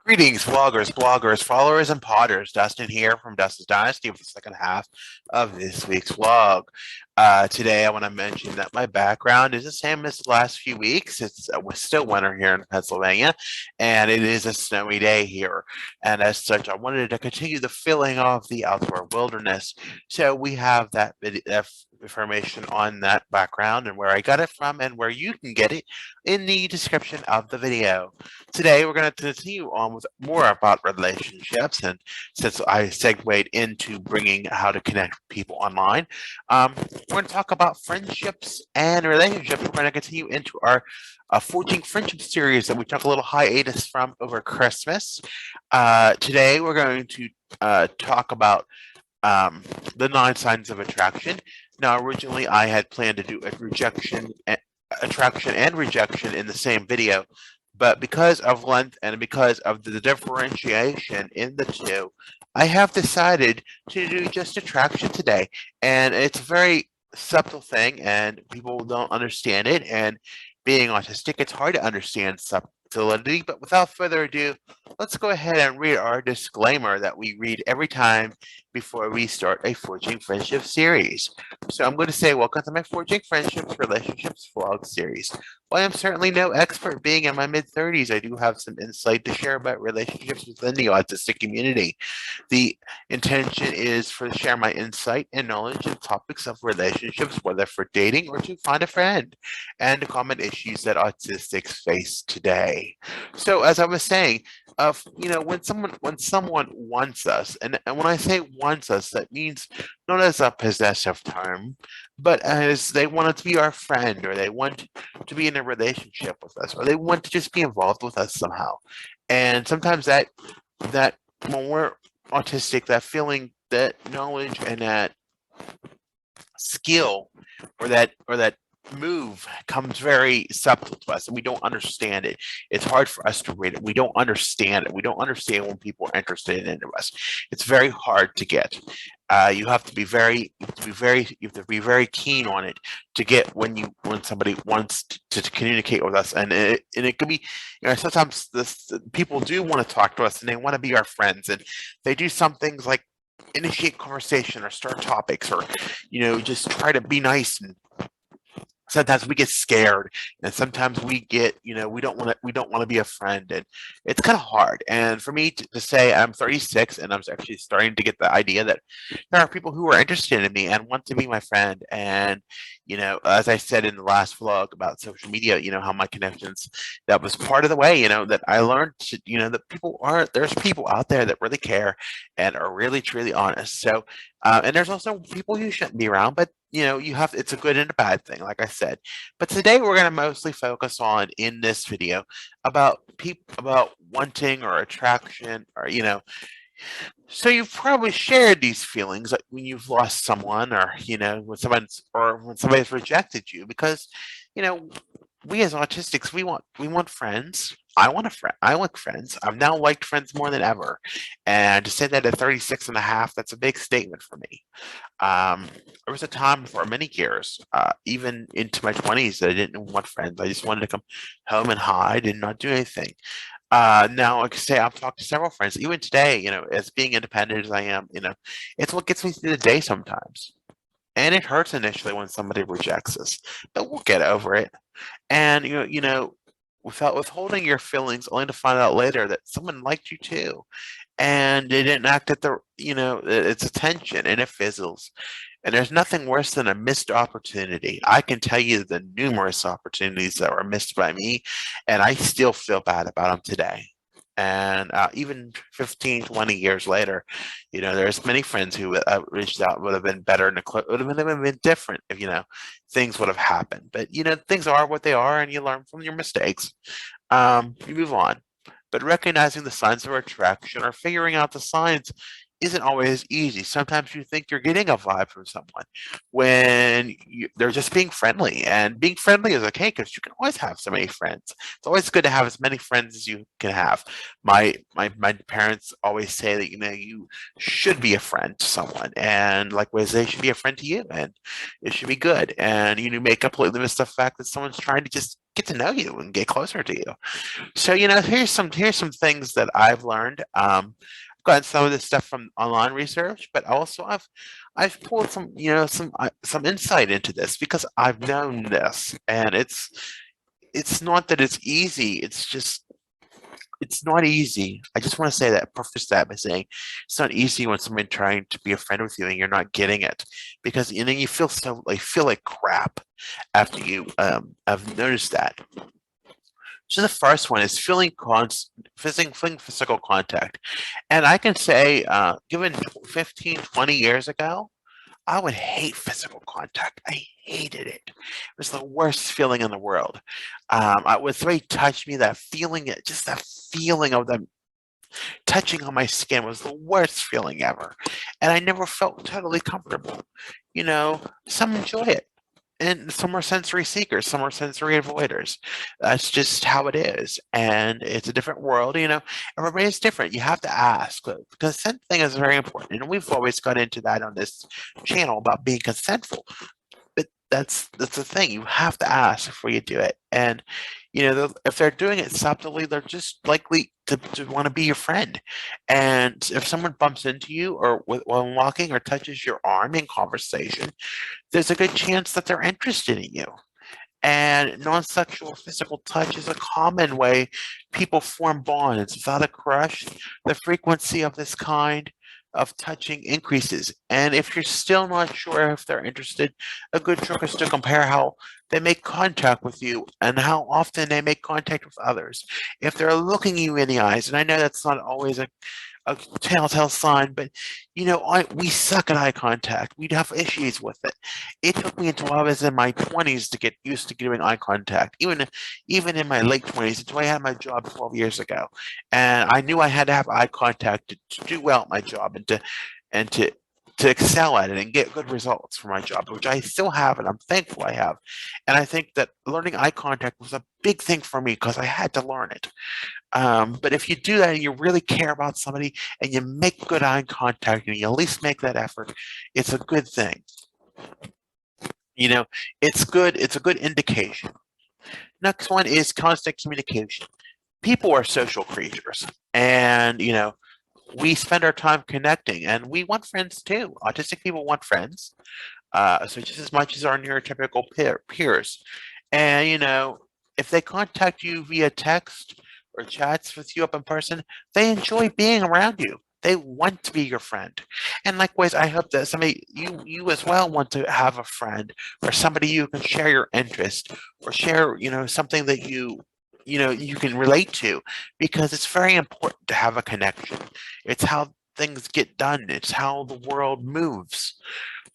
Greetings, vloggers, bloggers, followers, and potters. Dustin here from Dustin's Dynasty with the second half of this week's vlog. Today, I want to mention that my background is the same as the last few weeks. It's still winter here in Pennsylvania, and it is a snowy day here. And as such, I wanted to continue the feeling of the outdoor wilderness. So we have that information on that background and where I got it from and where you can get it in the description of the video. Today, we're going to continue on with more about relationships, and since I segued into bringing how to connect people online, we're going to talk about friendships and relationships. We're going to continue into our Forging Friendship series that we took a little hiatus from over Christmas. Today, we're going to talk about the 9 signs of attraction. Now, originally, I had planned to do attraction and rejection in the same video, but because of length and because of the differentiation in the two, I have decided to do just attraction today. And it's a very subtle thing, and people don't understand it. And being autistic, it's hard to understand subtlety. But without further ado, let's go ahead and read our disclaimer that we read every time before we start a Forging Friendship series. So I'm going to say, welcome to my Forging Friendships Relationships vlog series. While I'm certainly no expert, being in my mid-30s, I do have some insight to share about relationships within the autistic community. The intention is to share my insight and knowledge in topics of relationships, whether for dating or to find a friend, and the common issues that autistics face today. So, as I was saying, when someone wants us, and when I say wants us, that means not as a possessive term, but as they want to be our friend, or they want to be in a relationship with us, or they want to just be involved with us somehow. And sometimes that when we're autistic, that feeling, that knowledge, and that skill, or that move comes very subtle to us, and we don't understand it. It's hard for us to read it. We don't understand it. We don't understand when people are interested in us. It's very hard to get. You have to be very keen on it to get when somebody wants to communicate with us, and it could be, sometimes people do want to talk to us and they want to be our friends, and they do some things like initiate conversation or start topics, or just try to be nice. And sometimes we get scared, and sometimes we get, we don't want to be a friend, and it's kind of hard. And for me to say I'm 36, and I'm actually starting to get the idea that there are people who are interested in me and want to be my friend. And as I said in the last vlog about social media, how my connections, that was part of the way, that I learned to, that there's people out there that really care and are really truly honest. So and there's also people you shouldn't be around, but it's a good and a bad thing, like I said. But today we're going to mostly focus on, in this video, about wanting or attraction, or so you've probably shared these feelings, like when you've lost someone, or when somebody's rejected you, because we as autistics, we want friends. I want a friend. I like friends. I've now liked friends more than ever. And to say that at 36 and a half, that's a big statement for me. There was a time for many years, even into my 20s, that I didn't want friends. I just wanted to come home and hide and not do anything. Now, like I say, I've talked to several friends, even today, as being independent as I am, it's what gets me through the day sometimes. And it hurts initially when somebody rejects us, but we'll get over it. And without withholding your feelings, only to find out later that someone liked you too, and they didn't act at the its attention, and it fizzles. And there's nothing worse than a missed opportunity. I can tell you the numerous opportunities that were missed by me, and I still feel bad about them today. And even 15, 20 years later, there's many friends who reached out, would have been better, and would have been different if, things would have happened. But, things are what they are, and you learn from your mistakes. You move on. But recognizing the signs of attraction, or figuring out the signs, isn't always easy. Sometimes you think you're getting a vibe from someone when they're just being friendly, and being friendly is okay because you can always have so many friends. It's always good to have as many friends as you can have. My parents always say that you should be a friend to someone, and likewise they should be a friend to you, and it should be good. And you may completely miss the fact that someone's trying to just get to know you and get closer to you. So here's some things that I've learned. I've gotten some of this stuff from online research, but also I've pulled some insight into this because I've known this, and it's not that it's easy. It's just it's not easy. I just want to say that, preface that by saying it's not easy when someone trying to be a friend with you and you're not getting it, because you feel like crap after you have noticed that. So the first one is feeling physical contact. And I can say, given 15, 20 years ago, I would hate physical contact. I hated it. It was the worst feeling in the world. When somebody touched me, just that feeling of them touching on my skin was the worst feeling ever. And I never felt totally comfortable. Some enjoy it. And some are sensory seekers, some are sensory avoiders. That's just how it is. And it's a different world, everybody's different. You have to ask. Consent thing is very important. And we've always got into that on this channel about being consentful. But that's the thing. You have to ask before you do it. And if they're doing it subtly, they're just likely to want to be your friend. And if someone bumps into you or while walking or touches your arm in conversation, there's a good chance that they're interested in you. And non-sexual physical touch is a common way people form bonds. Without a crush, the frequency of this kind of touching increases. And if you're still not sure if they're interested, a good trick is to compare how they make contact with you and how often they make contact with others. If they're looking you in the eyes, and I know that's not always a telltale sign, but we suck at eye contact. We'd have issues with it. It took me until I was in my 20s to get used to doing eye contact, even in my late 20s, until I had my job 12 years ago. And I knew I had to have eye contact to do well at my job and to excel at it and get good results for my job, which I still have, and I'm thankful I have. And I think that learning eye contact was a big thing for me because I had to learn it. But if you do that and you really care about somebody and you make good eye contact and you at least make that effort, it's a good thing. It's good. It's a good indication. Next one is constant communication. People are social creatures, and we spend our time connecting, and we want friends too. Autistic people want friends, so just as much as our neurotypical peers. And if they contact you via text or chats with you up in person, they enjoy being around you. They want to be your friend. And likewise, I hope that you as well want to have a friend or somebody you can share your interest or share, something that you can relate to, because it's very important to have a connection. It's how things get done. It's how the world moves.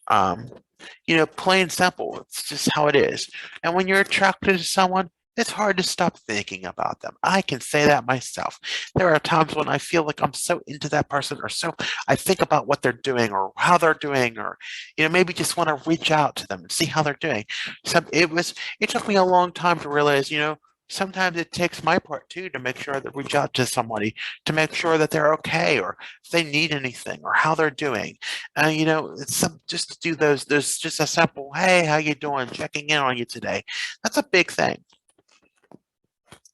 Plain simple. It's just how it is. And when you're attracted to someone, it's hard to stop thinking about them. I can say that myself. There are times when I feel like I'm so into that person, or so I think about what they're doing or how they're doing, or maybe just want to reach out to them and see how they're doing. So it took me a long time to realize, sometimes it takes my part too to make sure that reach out to somebody to make sure that they're okay, or if they need anything or how they're doing. It's just to do those just a simple, hey, how you doing? Checking in on you today. That's a big thing.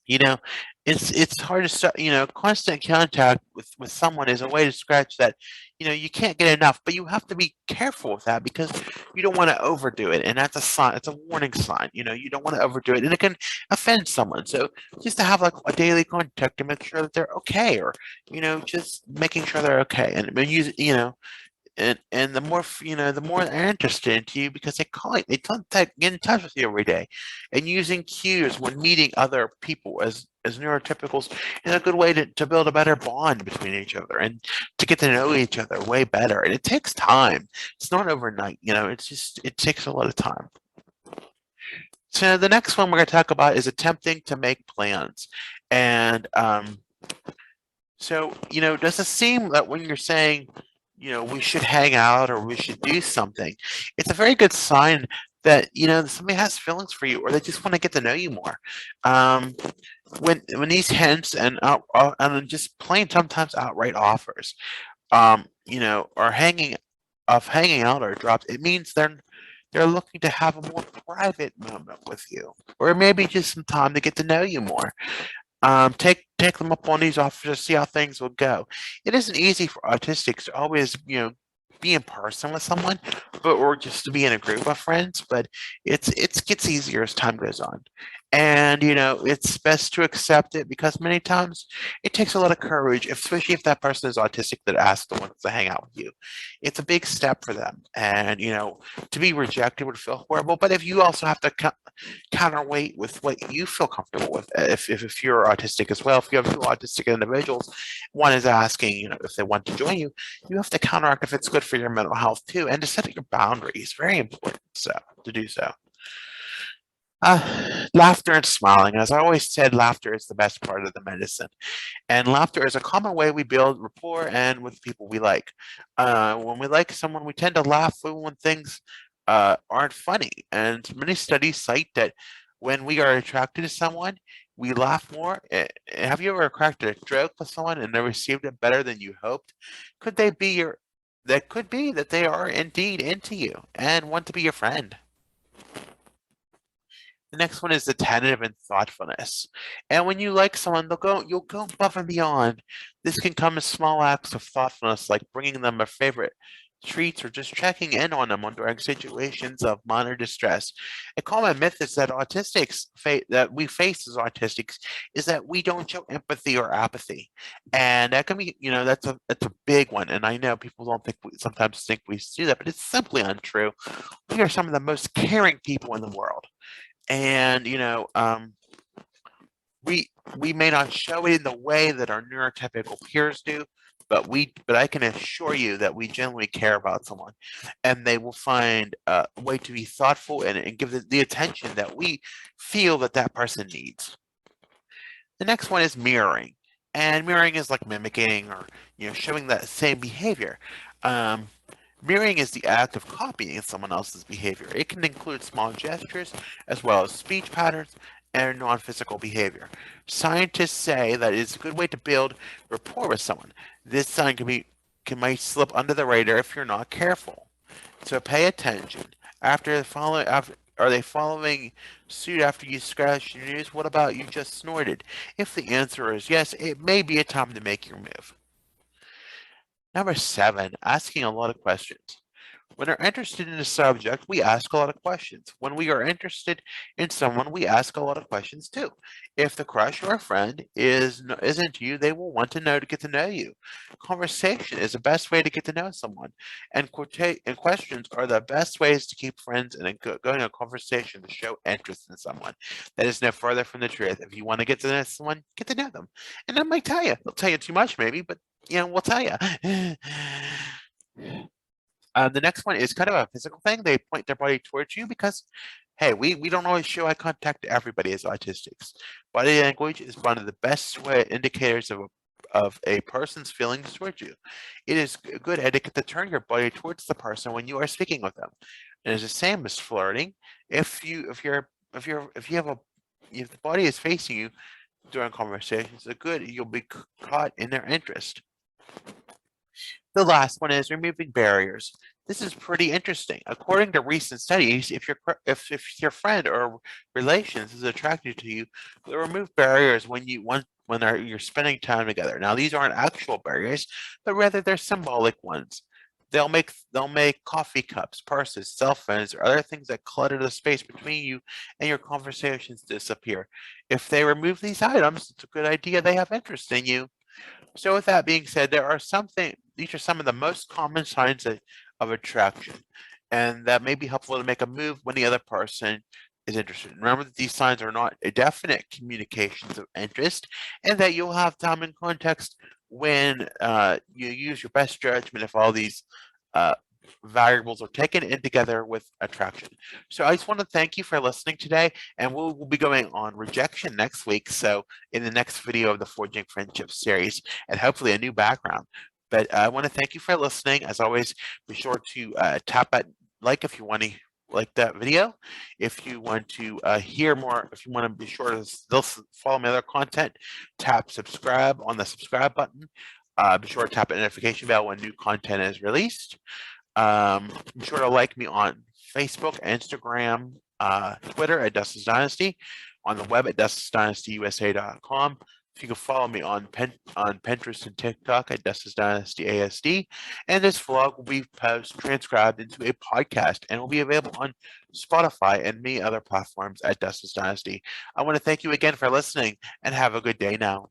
You know, it's hard to start. Constant contact with someone is a way to scratch that. You can't get enough, but you have to be careful with that because you don't want to overdo it, and that's a sign. It's a warning sign. You don't want to overdo it, and it can offend someone. So just to have like a daily contact to make sure that they're okay, or just making sure they're okay, and when and the more the more they're interested in you because they get in touch with you every day, and using cues when meeting other people as neurotypicals is a good way to build a better bond between each other and to get to know each other way better. And it takes time. It's not overnight. It takes a lot of time. So the next one we're going to talk about is attempting to make plans. And so does it seem that when you're saying we should hang out or we should do something, it's a very good sign that, somebody has feelings for you or they just want to get to know you more. Um, when these hints and just plain sometimes outright offers, are hanging out or dropped, it means they're looking to have a more private moment with you, or maybe just some time to get to know you more. Take them up on these offers to see how things will go. It isn't easy for autistics to always, be in person with someone, or just to be in a group of friends. But it gets easier as time goes on, and it's best to accept it because many times it takes a lot of courage, especially if that person is autistic that asks the ones to hang out with you. It's a big step for them, and to be rejected would feel horrible. But if you also have to counterweight with what you feel comfortable with. If you're autistic as well, if you have two autistic individuals, one is asking, if they want to join you, you have to counteract if it's good for your mental health too, and to set your boundaries. Very important so to do so. Laughter and smiling. As I always said, laughter is the best part of the medicine. And laughter is a common way we build rapport and with people we like. When we like someone, we tend to laugh when things aren't funny. And many studies cite that when we are attracted to someone, we laugh more. Have you ever cracked a joke with someone and they received it better than you hoped? Could they be your? That could be that they are indeed into you and want to be your friend. The next one is attentive and thoughtfulness. And when you like someone, you'll go above and beyond. This can come as small acts of thoughtfulness, like bringing them a favorite treats or just checking in on them during situations of minor distress. A common myth is that that we face as autistics is that we don't show empathy or apathy, and that can be, that's a big one. And I know people don't sometimes think we do that, but it's simply untrue. We are some of the most caring people in the world, and we may not show it in the way that our neurotypical peers do, but I can assure you that we genuinely care about someone, and they will find a way to be thoughtful and give the attention that we feel that that person needs. The next one is mirroring, and mirroring is like mimicking or showing that same behavior. Um, Mirroring is the act of copying someone else's behavior. It can include small gestures as well as speech patterns and non-physical behavior. Scientists say that it's a good way to build rapport with someone. This sign might slip under the radar if you're not careful. So pay attention. Are they following suit after you scratch your ears? What about you just snorted? If the answer is yes, it may be a time to make your move. Number 7, asking a lot of questions. When we're interested in a subject, we ask a lot of questions. When we are interested in someone, we ask a lot of questions too. If the crush or a friend isn't you, they will want to get to know you. Conversation is the best way to get to know someone, and questions are the best ways to keep friends and going a conversation to show interest in someone. That is no further from the truth. If you want to get to know someone, get to know them, and I might tell you. They'll tell you too much, maybe, but we'll tell you. The next one is kind of a physical thing. They point their body towards you because, hey, we don't always show eye contact to everybody as autistics. Body language is one of the best indicators of a person's feelings towards you. It is good etiquette to turn your body towards the person when you are speaking with them. And it's the same as flirting. If the body is facing you during conversations, you'll be caught in their interest. The last one is removing barriers. This is pretty interesting. According to recent studies, if your friend or relations is attracted to you, they'll remove barriers you're spending time together. Now, these aren't actual barriers, but rather they're symbolic ones. They'll make coffee cups, purses, cell phones, or other things that clutter the space between you and your conversations disappear. If they remove these items, it's a good idea they have interest in you. So with that being said, these are some of the most common signs of attraction, and that may be helpful to make a move when the other person is interested. Remember that these signs are not a definite communications of interest, and that you'll have time and context when you use your best judgment if all these uh, variables are taken in together with attraction. So I just want to thank you for listening today, and we'll be going on rejection next week. So in the next video of the Forging Friendship series, and hopefully a new background. But I want to thank you for listening. As always, be sure to tap that like if you want to like that video. If you want to hear more, if you want to be sure to follow my other content, tap subscribe on the subscribe button. Be sure to tap the notification bell when new content is released. Be sure to like me on Facebook, Instagram, Twitter at Dustin's Dynasty, on the web at dustinsdynastyusa.com. If you can follow me on Pinterest and TikTok at Dustin's Dynasty ASD. And this vlog will be transcribed into a podcast and will be available on Spotify and many other platforms at Dustin's Dynasty. I want to thank you again for listening and have a good day now.